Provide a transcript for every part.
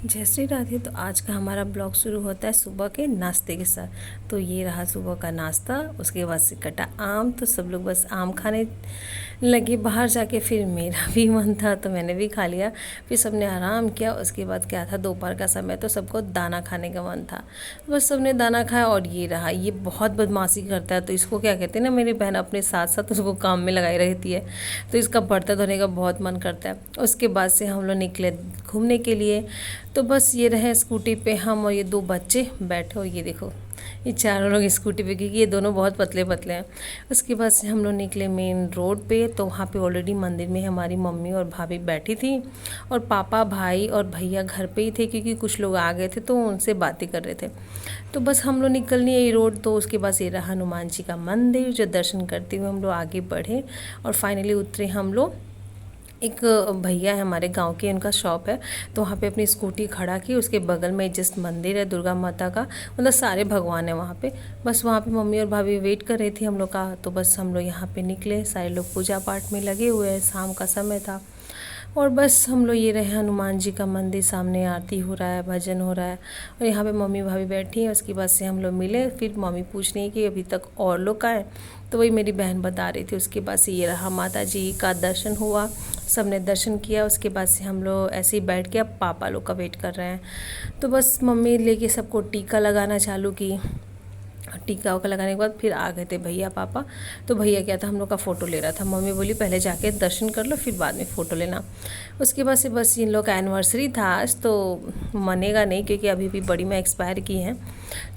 जय श्री राधे। तो आज का हमारा ब्लॉग शुरू होता है सुबह के नाश्ते के साथ। तो ये रहा सुबह का नाश्ता। उसके बाद से कटा आम, तो सब लोग बस आम खाने लगे बाहर जाके। फिर मेरा भी मन था तो मैंने भी खा लिया। फिर सबने आराम किया। उसके बाद क्या था, दोपहर का समय, तो सबको दाना खाने का मन था। बस सबने दाना खाया। और ये रहा, ये बहुत बदमाशी करता है। तो इसको क्या कहते हैं ना, मेरी बहन अपने साथ साथ उसको काम में लगाई रहती है। तो इसका बर्तन धोने का बहुत मन करता है। उसके बाद से हम लोग निकले घूमने के लिए। तो बस ये रहे, स्कूटी पे हम और ये दो बच्चे बैठे। और ये देखो, ये चारों लोग स्कूटी पे, क्योंकि ये दोनों बहुत पतले पतले हैं। उसके बाद से हम लोग निकले मेन रोड पे। तो वहाँ पे ऑलरेडी मंदिर में हमारी मम्मी और भाभी बैठी थी, और पापा, भाई और भैया घर पे ही थे, क्योंकि कुछ लोग आ गए थे तो उनसे बातें कर रहे थे। तो बस हम लोग निकलनी है ये रोड। तो उसके बाद ये रहा हनुमान जी का मंदिर, जो दर्शन करते हुए हम लोग आगे बढ़े। और फाइनली उतरे हम लोग। एक भैया है हमारे गांव के, उनका शॉप है। तो वहाँ पे अपनी स्कूटी खड़ा की। उसके बगल में जस्ट मंदिर है दुर्गा माता का, मतलब सारे भगवान हैं वहाँ पे। बस वहाँ पे मम्मी और भाभी वेट कर रही थी हम लोग का। तो बस हम लोग यहाँ पे निकले। सारे लोग पूजा पाठ में लगे हुए हैं, शाम का समय था। और बस हम लोग ये रहे, हनुमान जी का मंदिर, सामने आरती हो रहा है, भजन हो रहा है। और यहाँ पे मम्मी भाभी बैठी हैं। उसके बाद से हम लोग मिले। फिर मम्मी पूछ रही है कि अभी तक और लोग का है। तो वही मेरी बहन बता रही थी। उसके बाद से ये रहा, माता जी का दर्शन हुआ, सबने दर्शन किया। उसके बाद से हम लोग ऐसे ही बैठ के अब पापा लोग का वेट कर रहे हैं। तो बस मम्मी लेके सबको टीका लगाना चालू की। टीका उका लगाने के बाद फिर आ गए थे भैया पापा। तो भैया क्या था, हम लोग का फ़ोटो ले रहा था। मम्मी बोली पहले जाके दर्शन कर लो, फिर बाद में फ़ोटो लेना। उसके बाद से बस इन लोग का एनिवर्सरी था आज, तो मनेगा नहीं, क्योंकि अभी भी बड़ी में एक्सपायर की हैं।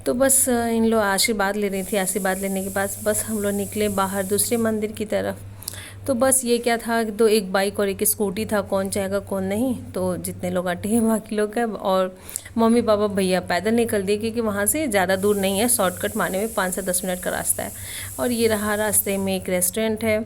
तो बस इन लोग आशीर्वाद ले रही थी। आशीर्वाद लेने के बाद बस हम लोग निकले बाहर दूसरे मंदिर की तरफ। तो बस ये क्या था, तो एक बाइक और एक स्कूटी था, कौन चाहेगा कौन नहीं। तो जितने लोग अटे हैं बाकी लोग हैं। और मम्मी पापा भैया पैदल निकल दिए, क्योंकि वहाँ से ज़्यादा दूर नहीं है, शॉर्टकट मारने में 5 से 10 मिनट का रास्ता है। और ये रहा, रास्ते में एक रेस्टोरेंट है।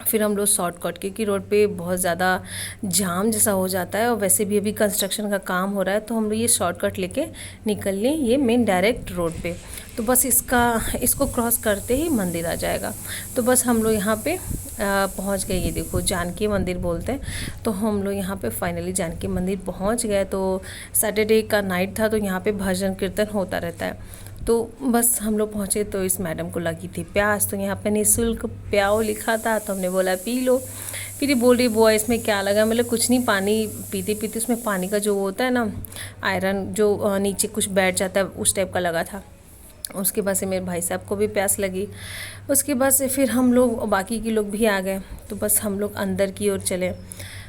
फिर हम लोग शॉर्टकट, क्योंकि रोड पे बहुत ज़्यादा जाम जैसा हो जाता है, और वैसे भी अभी कंस्ट्रक्शन का काम हो रहा है। तो हम लोग ये शॉर्टकट लेके निकल लें ये मेन डायरेक्ट रोड पे। तो बस इसको क्रॉस करते ही मंदिर आ जाएगा। तो बस हम लोग यहाँ पे पहुँच गए। ये देखो, जानकी मंदिर बोलते हैं। तो हम लोग यहाँ पे फाइनली जानकी मंदिर पहुँच गए। तो सैटरडे का नाइट था, तो यहाँ पे भजन कीर्तन होता रहता है। तो बस हम लोग पहुँचे। तो इस मैडम को लगी थी प्यास, तो यहाँ पे निःशुल्क प्याओ लिखा था। तो हमने बोला पी लो। फिर ये बोल रही, बुआ इसमें क्या लगा। मतलब कुछ नहीं, पानी पीते पीते उसमें पानी का जो होता है ना, आयरन जो नीचे कुछ बैठ जाता है, उस टाइप का लगा था। उसके बाद से मेरे भाई साहब को भी प्यास लगी। उसके बाद से फिर हम लोग, बाकी के लोग भी आ गए। तो बस हम लोग अंदर की ओर चले।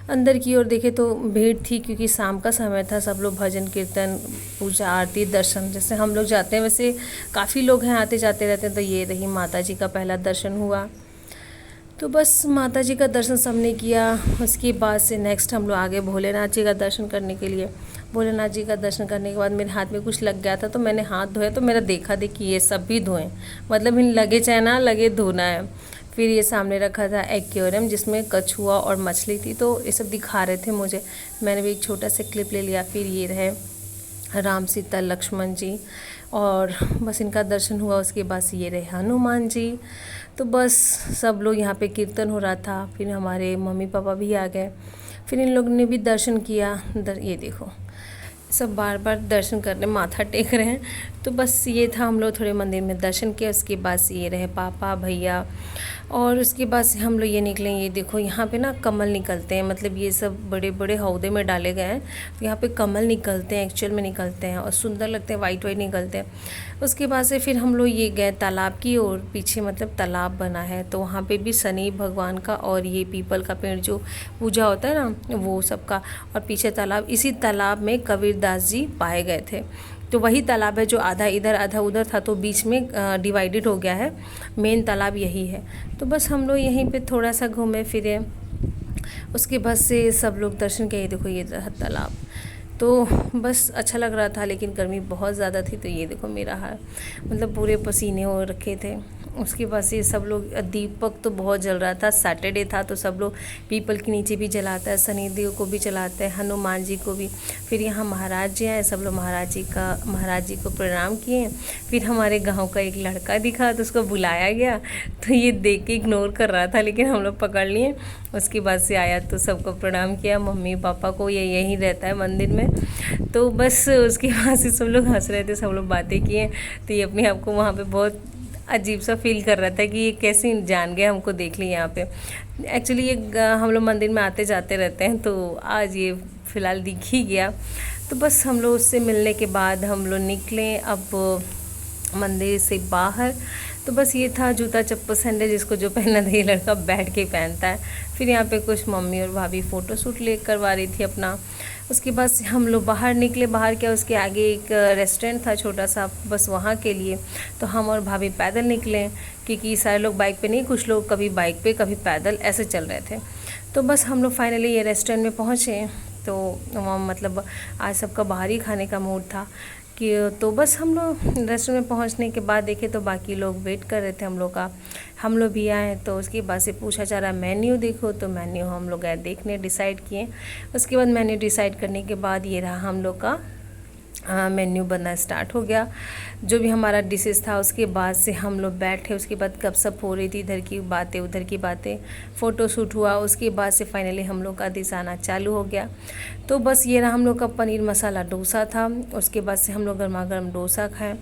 अंदर की ओर देखे तो भीड़ थी, क्योंकि शाम का समय था। सब लोग भजन कीर्तन, पूजा आरती, दर्शन, जैसे हम लोग जाते हैं वैसे काफ़ी लोग हैं, आते जाते रहते हैं। तो ये रही, माता जी का पहला दर्शन हुआ। तो बस माता जी का दर्शन सबने किया। उसके बाद से नेक्स्ट हम लोग आगे भोलेनाथ जी का दर्शन करने के लिए। भोलेनाथ जी का दर्शन करने के बाद मेरे हाथ में कुछ लग गया था, तो मैंने हाथ धोया। तो मेरा देखा देखी ये सब भी धोएं, मतलब इन लगे चाहे ना लगे, धोना है। फिर ये सामने रखा था एक्वेरियम, जिसमें कछुआ और मछली थी। तो ये सब दिखा रहे थे मुझे। मैंने भी एक छोटा सा क्लिप ले लिया। फिर ये रहे राम, सीता, लक्ष्मण जी, और बस इनका दर्शन हुआ। उसके बाद से ये रहे हनुमान जी। तो बस सब लोग, यहाँ पे कीर्तन हो रहा था। फिर हमारे मम्मी पापा भी आ गए। फिर इन लोगों ने भी दर्शन किया। ये देखो, सब बार बार दर्शन करने माथा टेक रहे हैं। तो बस ये था, हम लोग थोड़े मंदिर में दर्शन किया। उसके बाद से ये रहे पापा, भैया। और उसके बाद से हम लोग ये निकले। ये देखो, यहाँ पे ना कमल निकलते हैं, मतलब ये सब बड़े बड़े हौदे में डाले गए हैं। तो यहाँ पे कमल निकलते हैं, एक्चुअल में निकलते हैं, और सुंदर लगते हैं, वाइट वाइट निकलते हैं। उसके बाद से फिर हम लोग ये गए तालाब की ओर। पीछे मतलब तालाब बना है, तो वहाँ पे भी शनि भगवान का और ये पीपल का पेड़ जो पूजा होता है ना, वो सबका। और पीछे तालाब, इसी तालाब में कबीरदास जी पाए गए थे। तो वही तालाब है जो आधा इधर आधा उधर था, तो बीच में डिवाइडेड हो गया है। मेन तालाब यही है। तो बस हम लोग यहीं पे थोड़ा सा घूमे फिरे। उसके बाद से सब लोग दर्शन किए। देखो, ये रहा तालाब। तो बस अच्छा लग रहा था, लेकिन गर्मी बहुत ज़्यादा थी। तो ये देखो मेरा हाल, मतलब पूरे पसीने हो रखे थे। उसके बाद से सब लोग दीपक तो बहुत जल रहा था, सैटरडे था तो सब लोग पीपल के नीचे भी जलाता है, शनिदेव को भी जलाते हैं, हनुमान जी को भी। फिर यहाँ महाराज जी आए, सब लोग महाराज जी को प्रणाम किए। फिर हमारे गांव का एक लड़का दिखा तो उसको बुलाया गया, तो ये देख के इग्नोर कर रहा था, लेकिन हम लोग पकड़ लिए। उसके बाद से आया तो सबको प्रणाम किया, मम्मी पापा को, ये यहीं रहता है मंदिर में। तो बस उसके बाद से सब लोग हंस रहे थे, सब लोग बातें किए। तो ये अपने आप को वहाँ पे बहुत अजीब सा फील कर रहा था कि ये कैसे जान गया, हमको देख ली यहाँ पे। एक्चुअली ये हम लोग मंदिर में आते जाते रहते हैं, तो आज ये फ़िलहाल दिख ही गया। तो बस हम लोग उससे मिलने के बाद हम लोग निकले अब मंदिर से बाहर। तो बस ये था जूता चप्पल सैंडल, जिसको जो पहनना था ये लड़का बैठ के पहनता है। फिर यहाँ पे कुछ मम्मी और भाभी फ़ोटो शूट ले करवा रही थी अपना। उसके बाद से हम लोग बाहर निकले। बाहर क्या, उसके आगे एक रेस्टोरेंट था छोटा सा, बस वहाँ के लिए। तो हम और भाभी पैदल निकले, क्योंकि सारे लोग बाइक पे नहीं, कुछ लोग कभी बाइक पे कभी पैदल ऐसे चल रहे थे। तो बस हम लोग फाइनली ये रेस्टोरेंट में पहुँचे। तो वहाँ मतलब आज सबका बाहर ही खाने का मूड था कि, तो बस हम लोग रेस्टोरेंट में पहुंचने के बाद देखे तो बाकी लोग वेट कर रहे थे हम लोग का। हम लोग भी आए तो उसके बाद से पूछा जा रहा मेन्यू देखो, तो मेन्यू हम लोग गए देखने, डिसाइड किए। उसके बाद मेन्यू डिसाइड करने के बाद ये रहा हम लोग का मेन्यू बनना स्टार्ट हो गया, जो भी हमारा डिशेस था। उसके बाद से हम लोग बैठे, उसके बाद गपशप हो रही थी, इधर की बातें उधर की बातें, फ़ोटो शूट हुआ। उसके बाद से फाइनली हम लोग का डिश आना चालू हो गया। तो बस ये रहा हम लोग का पनीर मसाला डोसा था। उसके बाद से हम लोग गर्मा गर्म डोसा खाएं,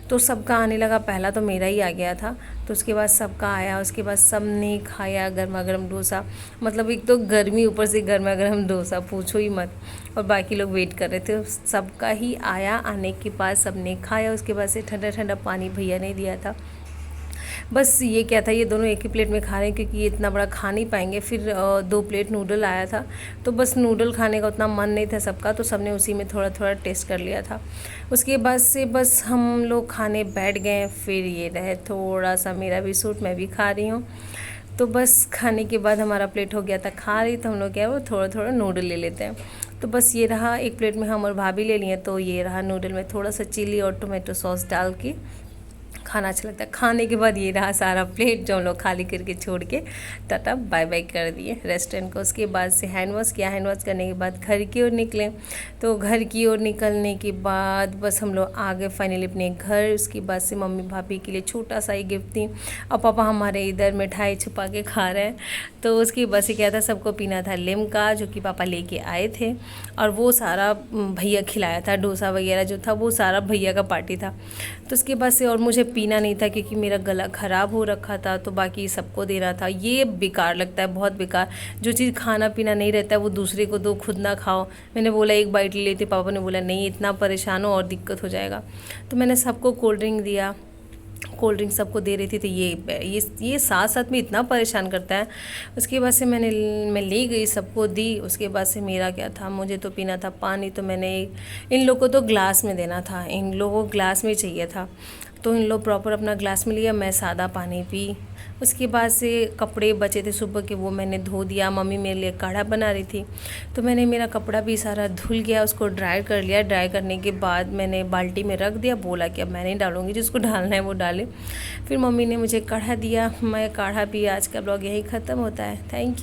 तो सबका आने लगा। पहला तो मेरा ही आ गया था, तो उसके बाद सबका आया। उसके बाद सब ने खाया गर्मा गर्म डोसा। मतलब एक तो गर्मी, ऊपर से गर्मा गर्म डोसा, पूछो ही मत। और बाकी लोग वेट कर रहे थे, सबका ही आया। आने के बाद सब ने खाया। उसके बाद से ठंडा ठंडा पानी भैया ने दिया था। बस ये क्या था, ये दोनों एक ही प्लेट में खा रहे हैं, क्योंकि ये इतना बड़ा खा नहीं पाएंगे। फिर 2 प्लेट नूडल आया था, तो बस नूडल खाने का उतना मन नहीं था सबका, तो सबने उसी में थोड़ा थोड़ा टेस्ट कर लिया था। उसके बाद से बस हम लोग खाने बैठ गए। फिर ये रहे थोड़ा सा मेरा भी सूट, मैं भी खा रही हूँ। तो बस खाने के बाद हमारा प्लेट हो गया था खा रही, तो हम लोग क्या है वो थोड़ा थोड़ा नूडल ले लेते हैं। तो बस ये रहा, एक प्लेट में हम और भाभी ले लिए। तो ये रहा नूडल में थोड़ा सा चिली और टोमेटो सॉस डाल के खाना अच्छा लगता है। खाने के बाद ये रहा सारा प्लेट, जो हम लोग खाली करके छोड़ के टाटा बाय बाय कर दिए रेस्टोरेंट को। उसके बाद से हैंड वॉश किया। हैंड वॉश करने के बाद घर की ओर निकले। तो घर की ओर निकलने के बाद बस हम लोग आ गए फाइनली अपने घर। उसके बाद से मम्मी भाभी के लिए छोटा सा ही गिफ्ट थी, और पापा हमारे इधर मिठाई छुपा के खा रहे हैं। तो उसकी बस से क्या था, सबको पीना था लिम्का, जो कि पापा लेके आए थे, और वो सारा भैया खिलाया था। डोसा वगैरह जो था वो सारा भैया का पार्टी था। तो उसके बाद से और मुझे पीना नहीं था, क्योंकि मेरा गला ख़राब हो रखा था, तो बाकी सबको दे रहा था। ये बेकार लगता है, बहुत बेकार। जो चीज़ खाना पीना नहीं रहता है वो दूसरे को दो, खुद ना खाओ। मैंने बोला एक बाइट ले लेती, पापा ने बोला नहीं, इतना परेशान हो और दिक्कत हो जाएगा। तो मैंने सबको कोल्ड ड्रिंक दिया, कोल्ड ड्रिंक सबको दे रही थी। तो ये साथ साथ में इतना परेशान करता है। उसके बाद से मैं ले गई, सबको दी। उसके बाद से मेरा क्या था, मुझे तो पीना था पानी, तो मैंने इन लोगों को तो ग्लास में देना था, इन लोगों को ग्लास में चाहिए था, तो इन लोग प्रॉपर अपना ग्लास में लिया, मैं सादा पानी पी। उसके बाद से कपड़े बचे थे सुबह के, वो मैंने धो दिया। मम्मी मेरे लिए काढ़ा बना रही थी, तो मैंने मेरा कपड़ा भी सारा धुल गया, उसको ड्राई कर लिया। ड्राई करने के बाद मैंने बाल्टी में रख दिया, बोला कि अब मैं नहीं डालूँगी, जिसको डालना है वो डाले। फिर मम्मी ने मुझे काढ़ा दिया, मैं काढ़ा पी। आज का ब्लॉग यही ख़त्म होता है। Thank you.